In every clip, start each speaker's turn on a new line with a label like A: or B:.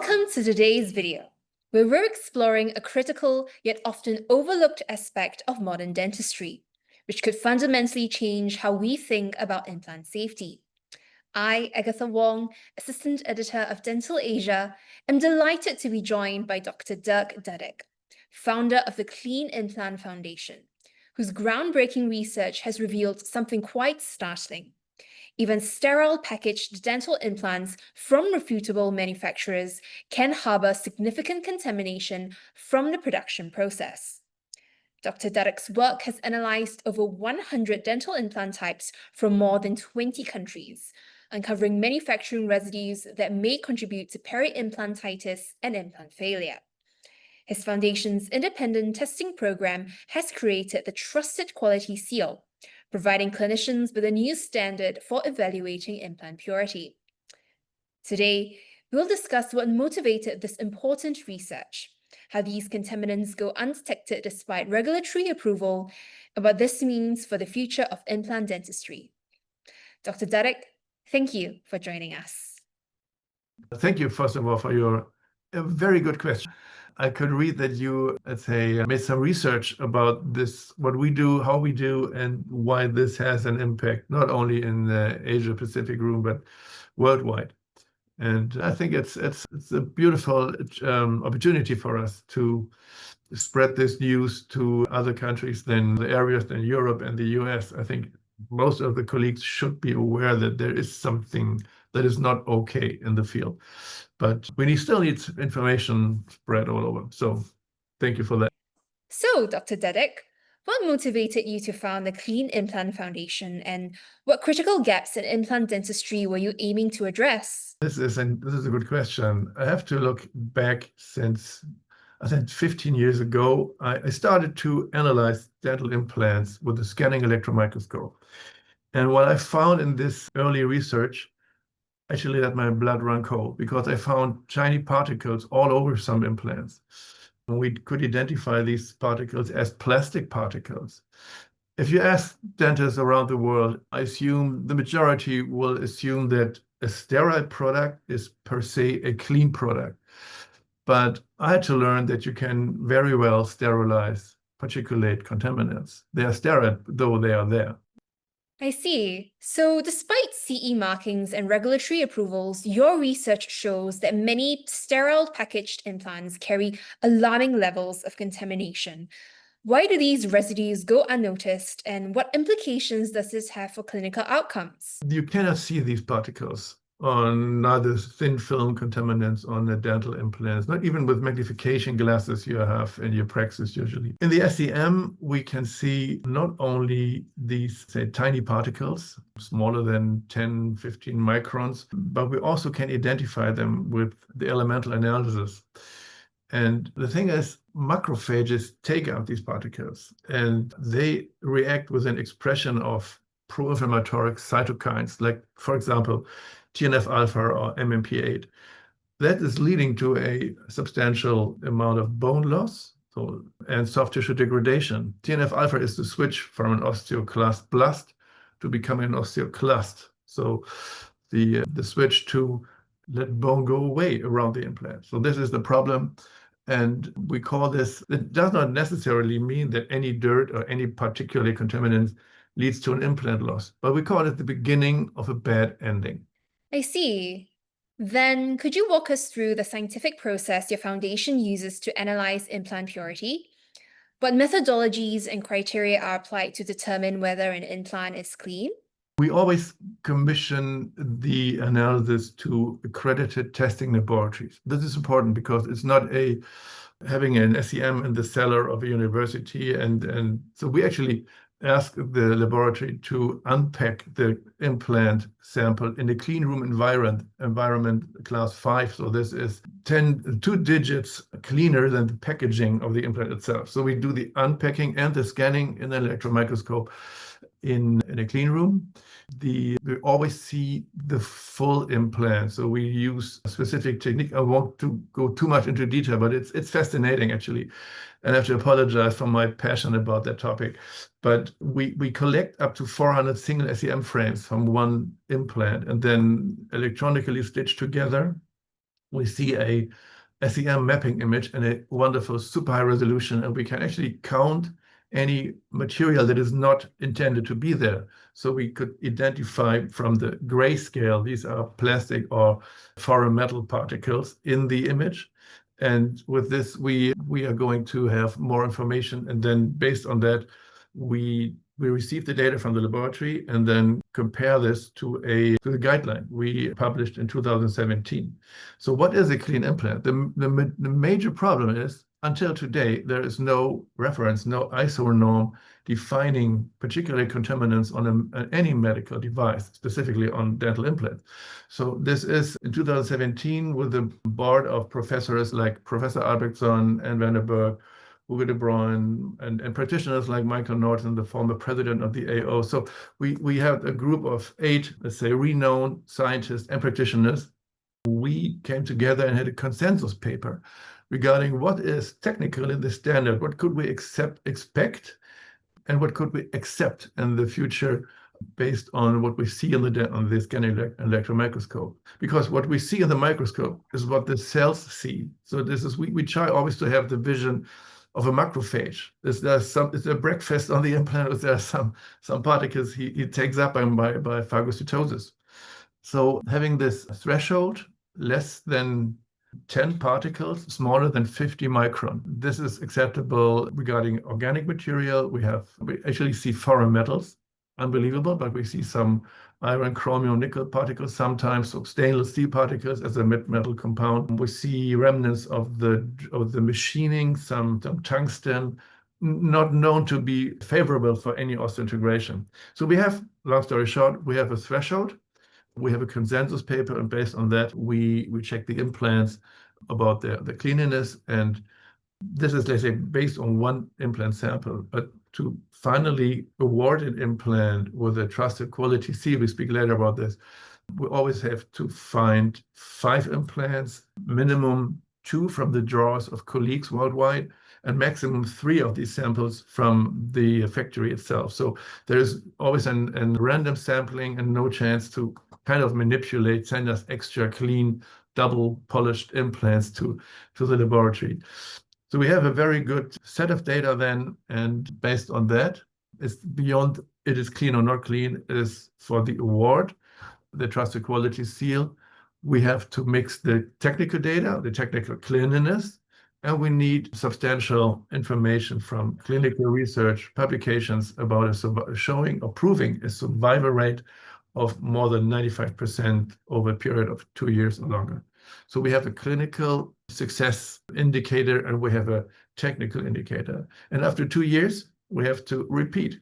A: Welcome to today's video, where we're exploring a critical yet often overlooked aspect of modern dentistry, which could fundamentally change how we think about implant safety. I, Agatha Wong, Assistant Editor of Dental Asia, am delighted to be joined by Dr. Dirk Dudek, founder of the CleanImplant Foundation, whose groundbreaking research has revealed something quite startling. Even sterile packaged dental implants from reputable manufacturers can harbor significant contamination from the production process. Dr. Dudek's work has analyzed over 100 dental implant types from more than 20 countries, uncovering manufacturing residues that may contribute to peri-implantitis and implant failure. His foundation's independent testing program has created the Trusted Quality Seal, providing clinicians with a new standard for evaluating implant purity. Today, we'll discuss what motivated this important research, how these contaminants go undetected despite regulatory approval, and what this means for the future of implant dentistry. Dr. Dudek, thank you for joining us.
B: Thank you, first of all, for your very good question. I could read that you, let's say, made some research about this, what we do, how we do, and why this has an impact, not only in the Asia-Pacific room, but worldwide. And I think it's a beautiful opportunity for us to spread this news to other countries than the areas than Europe and the US. I think most of the colleagues should be aware that there is something that is not okay in the field. But we still need information spread all over. So thank you for that.
A: So, Dr. Dudek, what motivated you to found the CleanImplant Foundation, and what critical gaps in implant dentistry were you aiming to address?
B: This is a good question. I have to look back since, I think 15 years ago, I started to analyze dental implants with a scanning electron microscope. And what I found in this early research actually let my blood run cold, because I found tiny particles all over some implants. And we could identify these particles as plastic particles. If you ask dentists around the world, I assume the majority will assume that a sterile product is per se a clean product. But I had to learn that you can very well sterilize particulate contaminants. They are sterile, though they are there.
A: I see. So, despite CE markings and regulatory approvals, your research shows that many sterile packaged implants carry alarming levels of contamination. Why do these residues go unnoticed, and what implications does this have for clinical outcomes?
B: You cannot see these particles on neither thin film contaminants on the dental implants, not even with magnification glasses you have in your praxis usually. In the SEM, we can see not only these, say, tiny particles, smaller than 10, 15 microns, but we also can identify them with the elemental analysis. And the thing is, macrophages take out these particles, and they react with an expression of pro-inflammatory cytokines, like, for example, TNF-alpha or MMP8. That is leading to a substantial amount of bone loss and soft tissue degradation. TNF-alpha is the switch from an osteoclast blast to becoming an osteoclast. So the switch to let bone go away around the implant. So this is the problem. And we call this, it does not necessarily mean that any dirt or any particular contaminant leads to an implant loss, but we call it the beginning of a bad ending.
A: I see. Then, could you walk us through the scientific process your foundation uses to analyze implant purity? What methodologies and criteria are applied to determine whether an implant is clean?
B: We always commission the analysis to accredited testing laboratories. This is important because it's not having an SEM in the cellar of a university. And so we actually ask the laboratory to unpack the implant sample in a clean room environment class 5. So this is 2 digits cleaner than the packaging of the implant itself. So we do the unpacking and the scanning in an electron microscope in a clean room. We always see the full implant. So we use a specific technique. I won't go too much into detail, but it's fascinating, actually. And I have to apologize for my passion about that topic. But we collect up to 400 single SEM frames from one implant and then electronically stitch together we see a SEM mapping image and a wonderful super high resolution, and we can actually count any material that is not intended to be there. So we could identify from the grayscale, these are plastic or foreign metal particles in the image. And with this, we are going to have more information. And then based on that, we receive the data from the laboratory and then compare this to the guideline we published in 2017. So what is a clean implant? The major problem is, until today, there is no reference, no ISO norm defining particular contaminants on any medical device, specifically on dental implants. So this is in 2017 with a board of professors like Professor Albrechtson and Vanderberg, Hugo de Bruyn, and practitioners like Michael Norton, the former president of the AO. So we have a group of 8, let's say, renowned scientists and practitioners. We came together and had a consensus paper regarding what is technically the standard, what could we expect, and what could we accept in the future based on what we see on the scanning electron microscope. Because what we see in the microscope is what the cells see. So this is we try always to have the vision of a macrophage. Is there breakfast on the implant? Is there some particles he takes up by phagocytosis? So having this threshold less than 10 particles, smaller than 50 micron. This is acceptable regarding organic material. We actually see foreign metals, unbelievable, but we see some iron, chromium, nickel particles sometimes, so stainless steel particles as a metal compound. We see remnants of the machining, some tungsten, not known to be favorable for any osseointegration. So we have, long story short, we have a threshold. We have a consensus paper, and based on that, we check the implants about their cleanliness. And this is, let's say, based on one implant sample. But to finally award an implant with a trusted quality seal, we speak later about this, we always have to find 5 implants, minimum 2 from the drawers of colleagues worldwide, and maximum 3 of these samples from the factory itself. So there's always a random sampling and no chance to kind of manipulate, send us extra clean, double polished implants to the laboratory. So we have a very good set of data then, and based on that, it's beyond it is clean or not clean, is for the award, the trusted quality seal. We have to mix the technical data, the technical cleanliness, and we need substantial information from clinical research publications about showing or proving a survival rate of more than 95% over a period of 2 years or longer. So we have a clinical success indicator and we have a technical indicator. And after 2 years, we have to repeat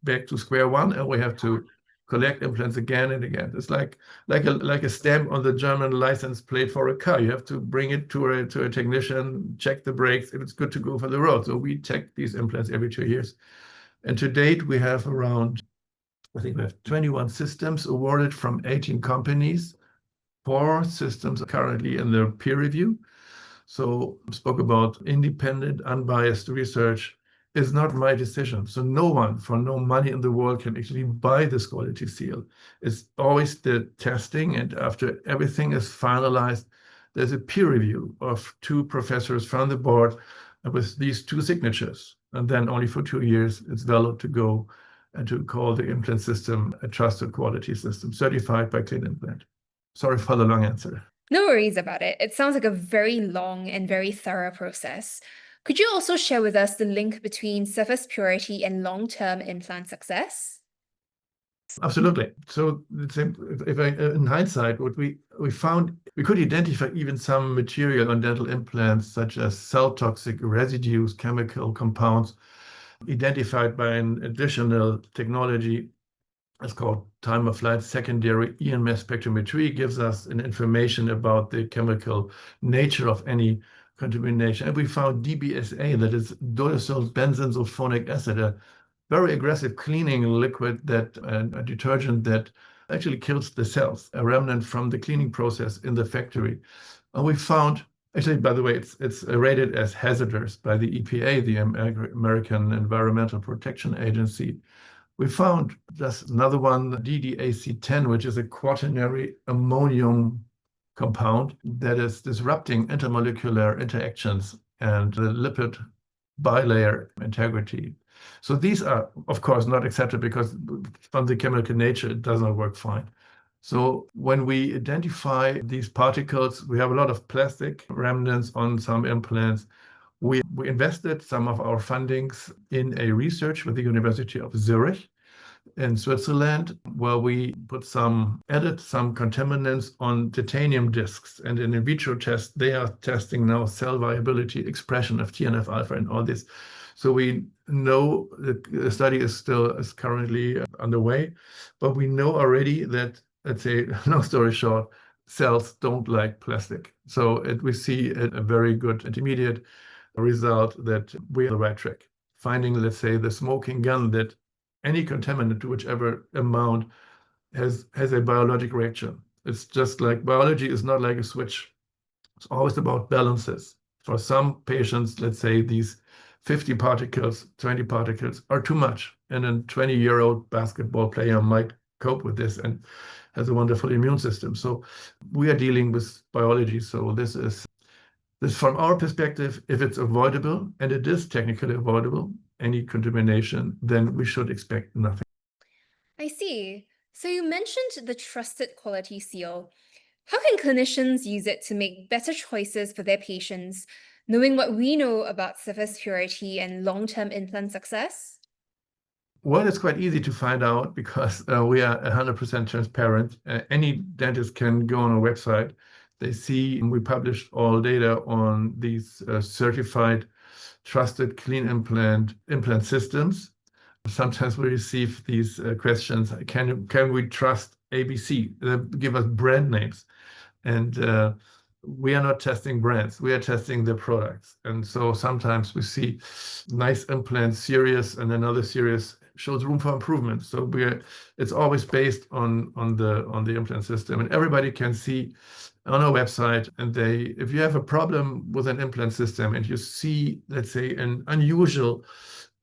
B: back to square one, and we have to collect implants again and again. It's like a stamp on the German license plate for a car. You have to bring it to a technician, check the brakes, if it's good to go for the road. So we check these implants every 2 years. And to date, we have around, I think we have 21 systems awarded from 18 companies. 4 systems are currently in the peer review. So I spoke about independent, unbiased research is not my decision. So no one for no money in the world can actually buy this quality seal. It's always the testing, and after everything is finalized, there's a peer review of 2 professors from the board with these 2 signatures. And then only for 2 years, it's valid to go and to call the implant system a trusted quality system, certified by CleanImplant. Sorry for the long answer.
A: No worries about it. It sounds like a very long and very thorough process. Could you also share with us the link between surface purity and long-term implant success?
B: Absolutely. So in hindsight, what we found, we could identify even some material on dental implants, such as cell toxic residues, chemical compounds, identified by an additional technology. It's called time-of-flight secondary EMS spectrometry. Gives us an information about the chemical nature of any contamination. And we found DBSA, that is dodecyl benzoyl sulfonic acid, a very aggressive cleaning liquid, that a detergent that actually kills the cells, a remnant from the cleaning process in the factory. And we found, actually, by the way, it's rated as hazardous by the EPA, the American Environmental Protection Agency. We found just another one, DDAC10, which is a quaternary ammonium compound that is disrupting intermolecular interactions and the lipid bilayer integrity. So these are, of course, not accepted because from the chemical nature, it does not work fine. So when we identify these particles, we have a lot of plastic remnants on some implants. We invested some of our fundings in a research with the University of Zurich in Switzerland, where we added some contaminants on titanium discs. And in vitro tests, they are testing now cell viability, expression of TNF alpha and all this. So we know that the study is currently underway, but we know already that, let's say, long story short, cells don't like plastic. So we see a very good intermediate result that we are on the right track. Finding, let's say, the smoking gun that any contaminant to whichever amount has a biologic reaction. It's just like biology is not like a switch. It's always about balances. For some patients, let's say these 50 particles, 20 particles are too much. And a 20-year-old basketball player might cope with this and has a wonderful immune system. So we are dealing with biology. So this from our perspective, if it's avoidable, and it is technically avoidable, any contamination, then we should expect nothing.
A: I see. So you mentioned the trusted quality seal. How can clinicians use it to make better choices for their patients, knowing what we know about surface purity and long-term implant success?
B: Well, it's quite easy to find out because we are 100% transparent. Any dentist can go on our website. They see we published all data on these certified, trusted CleanImplant systems. Sometimes we receive these questions: Can we trust ABC? They give us brand names, and we are not testing brands. We are testing the products. And so sometimes we see nice implant series, and another series shows room for improvement. So it's always based on the implant system, and everybody can see on our website. And if you have a problem with an implant system and you see, let's say, an unusual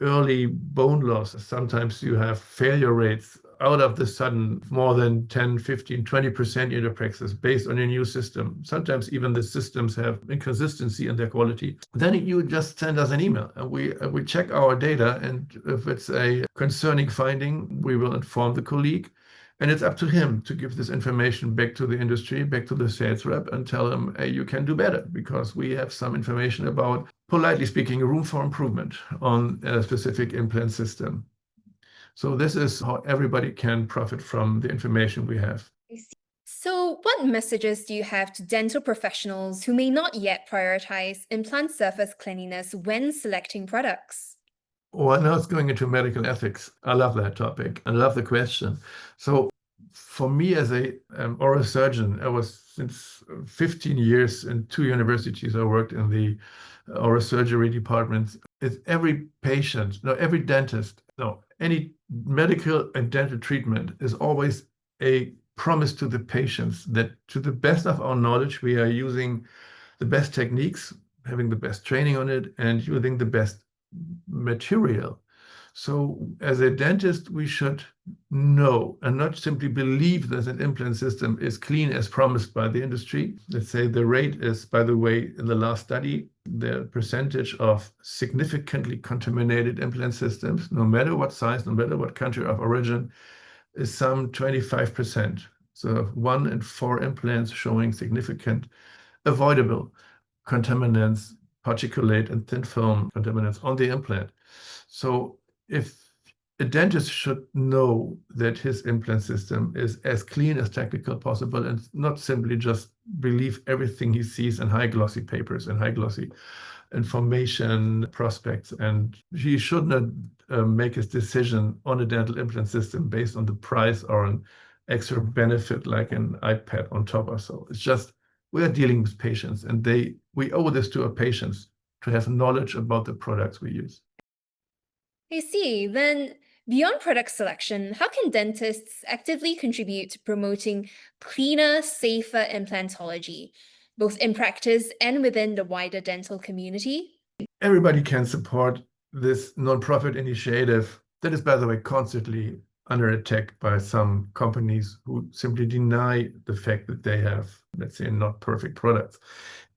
B: early bone loss, sometimes you have failure rates out of the sudden more than 10, 15, 20% in your practice based on your new system. Sometimes even the systems have inconsistency in their quality. Then you just send us an email and we check our data. And if it's a concerning finding, we will inform the colleague. And it's up to him to give this information back to the industry, back to the sales rep, and tell him, hey, you can do better because we have some information about, politely speaking, room for improvement on a specific implant system. So this is how everybody can profit from the information we have.
A: I see. So, what messages do you have to dental professionals who may not yet prioritize implant surface cleanliness when selecting products?
B: Well, now it's going into medical ethics. I love that topic. I love the question. So for me as a oral surgeon, I was since 15 years in 2 universities. I worked in the oral surgery departments. It's every patient, no, every dentist, no, any medical and dental treatment is always a promise to the patients that to the best of our knowledge, we are using the best techniques, having the best training on it, and using the best material. So as a dentist, we should know and not simply believe that an implant system is clean as promised by the industry. Let's say the rate is, by the way, in the last study, the percentage of significantly contaminated implant systems, no matter what size, no matter what country of origin, is some 25%. So 1 in 4 implants showing significant avoidable contaminants, particulate and thin film contaminants on the implant. So if a dentist should know that his implant system is as clean as technically possible and not simply just believe everything he sees in high glossy papers and high glossy information prospects. And he should not make his decision on a dental implant system based on the price or an extra benefit like an iPad on top or so. It's just we are dealing with patients, and we owe this to our patients to have knowledge about the products we use.
A: I see. Then, beyond product selection, how can dentists actively contribute to promoting cleaner, safer implantology, both in practice and within the wider dental community?
B: Everybody can support this nonprofit initiative that is, by the way, constantly under attack by some companies who simply deny the fact that they have, let's say, not perfect products.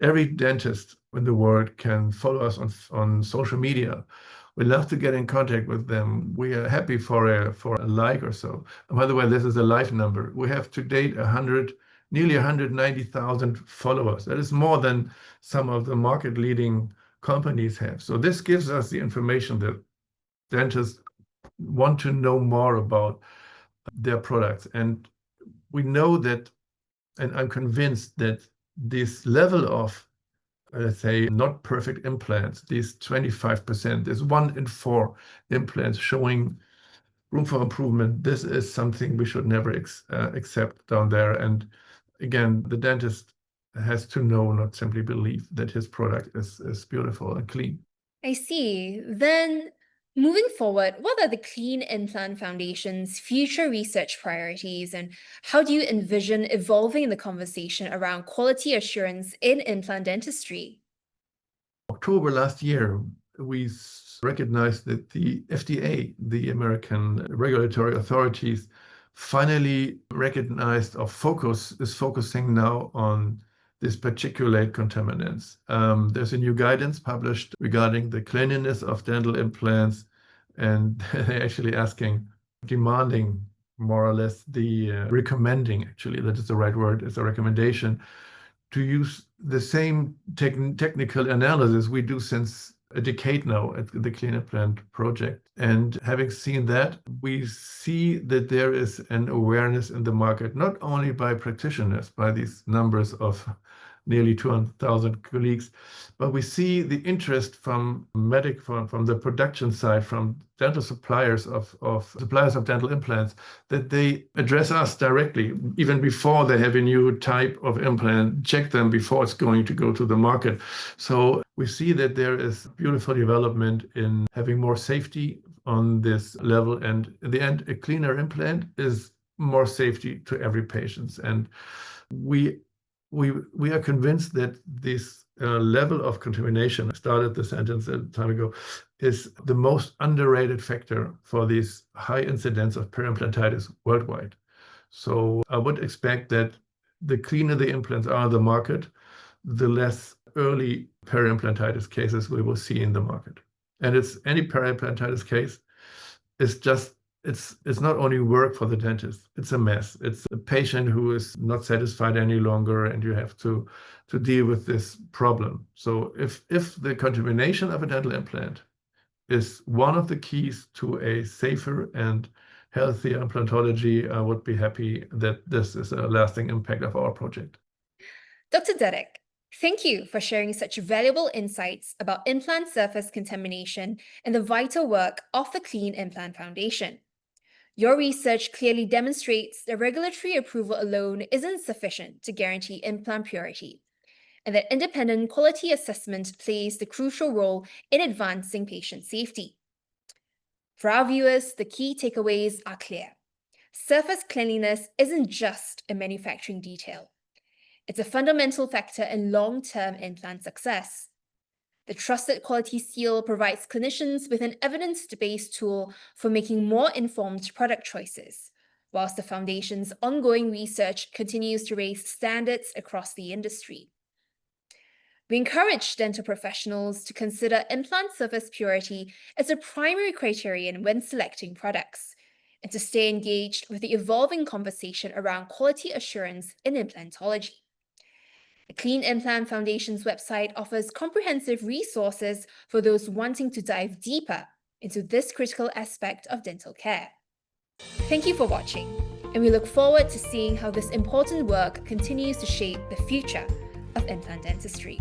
B: Every dentist in the world can follow us on social media. We love to get in contact with them. We are happy for a like or so. And by the way, this is a live number. We have to date nearly 190,000 followers. That is more than some of the market leading companies have. So this gives us the information that dentists want to know more about their products. And we know that, and I'm convinced that this level of, let's say, not perfect implants, these 25%, there's 1 in 4 implants showing room for improvement. This is something we should never accept down there. And again, the dentist has to know, not simply believe, that his product is beautiful and clean.
A: I see. Then, moving forward, what are the CleanImplant Foundation's future research priorities, and how do you envision evolving the conversation around quality assurance in implant dentistry?
B: October last year, we recognized that the FDA, the American regulatory authorities, finally recognized or is focusing now on this particulate contaminants. There's a new guidance published regarding the cleanliness of dental implants, and they're actually demanding more or less recommending, actually, that is the right word, it's a recommendation, to use the same technical analysis we do since a decade now at the CleanImplant project. And having seen that, we see that there is an awareness in the market, not only by practitioners, by these numbers of nearly 200,000 colleagues, but we see the interest from the production side, from dental suppliers of dental implants, that they address us directly, even before they have a new type of implant, check them before it's going to go to the market. So we see that there is beautiful development in having more safety on this level. And in the end, a cleaner implant is more safety to every patient. And we are convinced that this level of contamination, I started the sentence a time ago, is the most underrated factor for this high incidence of periimplantitis worldwide. So I would expect that the cleaner the implants are on the market, the less early periimplantitis cases we will see in the market. And it's any periimplantitis case is just, it's not only work for the dentist, it's a mess. It's a patient who is not satisfied any longer, and you have to deal with this problem. So if the contamination of a dental implant is one of the keys to a safer and healthier implantology, I would be happy that this is a lasting impact of our project.
A: Dr. Dedek, thank you for sharing such valuable insights about implant surface contamination and the vital work of the CleanImplant Foundation. Your research clearly demonstrates that regulatory approval alone isn't sufficient to guarantee implant purity, and that independent quality assessment plays the crucial role in advancing patient safety. For our viewers, the key takeaways are clear. Surface cleanliness isn't just a manufacturing detail. It's a fundamental factor in long-term implant success. The Trusted Quality Seal provides clinicians with an evidence-based tool for making more informed product choices, whilst the Foundation's ongoing research continues to raise standards across the industry. We encourage dental professionals to consider implant surface purity as a primary criterion when selecting products, and to stay engaged with the evolving conversation around quality assurance in implantology. The CleanImplant Foundation's website offers comprehensive resources for those wanting to dive deeper into this critical aspect of dental care. Thank you for watching, and we look forward to seeing how this important work continues to shape the future of implant dentistry.